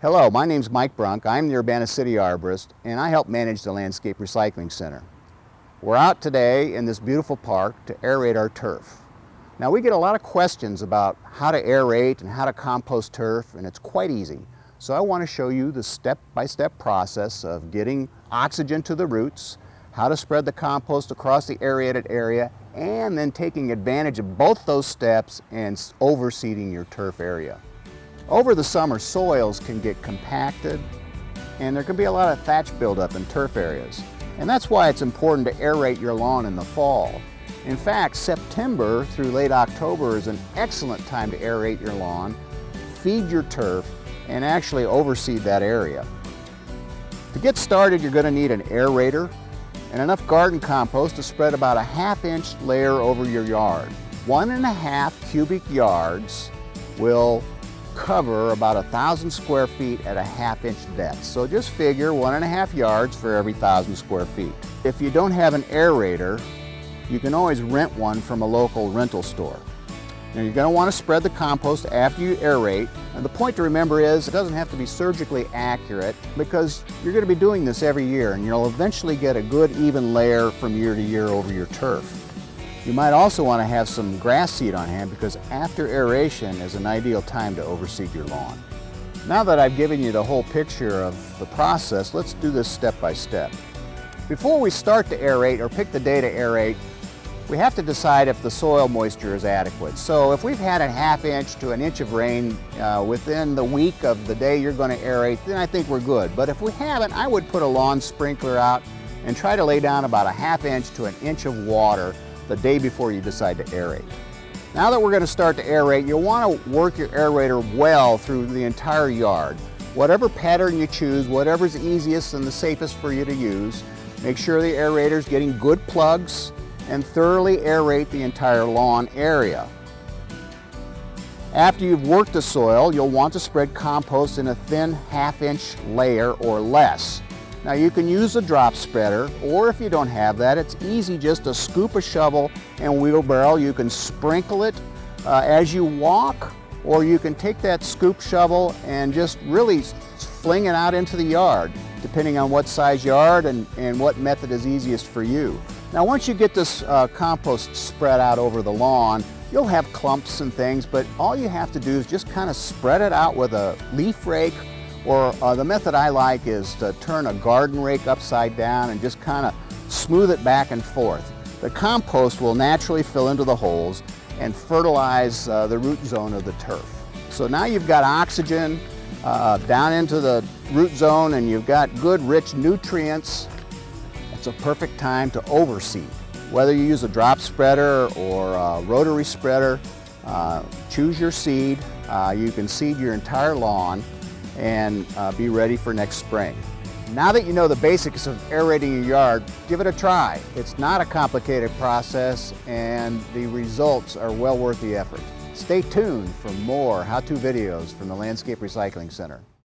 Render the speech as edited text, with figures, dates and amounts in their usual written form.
Hello, my name's Mike Brunk. I'm the Urbana City Arborist, and I help manage the Landscape Recycling Center. We're out today in this beautiful park to aerate our turf. Now, we get a lot of questions about how to aerate and how to compost turf, and it's quite easy. So I want to show you the step-by-step process of getting oxygen to the roots, how to spread the compost across the aerated area, and then taking advantage of both those steps and overseeding your turf area. Over the summer, soils can get compacted and there can be a lot of thatch buildup in turf areas. And that's why it's important to aerate your lawn in the fall. In fact, September through late October is an excellent time to aerate your lawn, feed your turf, and actually overseed that area. To get started, you're going to need an aerator and enough garden compost to spread about a ½ inch layer over your yard. 1½ cubic yards will cover about 1,000 square feet at a ½ inch depth. So just figure 1½ yards for every 1,000 square feet. If you don't have an aerator, you can always rent one from a local rental store. Now you're going to want to spread the compost after you aerate. And the point to remember is it doesn't have to be surgically accurate because you're going to be doing this every year and you'll eventually get a good even layer from year to year over your turf. You might also want to have some grass seed on hand because after aeration is an ideal time to overseed your lawn. Now that I've given you the whole picture of the process, let's do this step by step. Before we start to aerate or pick the day to aerate, we have to decide if the soil moisture is adequate. So if we've had a ½ inch to an inch of rain within the week of the day you're going to aerate, then I think we're good. But if we haven't, I would put a lawn sprinkler out and try to lay down about a ½ inch to an inch of water the day before you decide to aerate. Now that we're going to start to aerate, you'll want to work your aerator well through the entire yard. Whatever pattern you choose, whatever's easiest and the safest for you to use, make sure the aerator's getting good plugs and thoroughly aerate the entire lawn area. After you've worked the soil, you'll want to spread compost in a thin ½ inch layer or less. Now you can use a drop spreader, or if you don't have that, it's easy just to scoop a shovel and wheelbarrow. You can sprinkle it as you walk, or you can take that scoop shovel and just really fling it out into the yard, depending on what size yard and what method is easiest for you. Now once you get this compost spread out over the lawn, you'll have clumps and things, but all you have to do is just kind of spread it out with a leaf rake, or the method I like is to turn a garden rake upside down and just kind of smooth it back and forth. The compost will naturally fill into the holes and fertilize the root zone of the turf. So now you've got oxygen down into the root zone and you've got good rich nutrients. It's a perfect time to overseed. Whether you use a drop spreader or a rotary spreader, choose your seed. You can seed your entire lawn and be ready for next spring. Now that you know the basics of aerating your yard, give it a try. It's not a complicated process and the results are well worth the effort. Stay tuned for more how-to videos from the Landscape Recycling Center.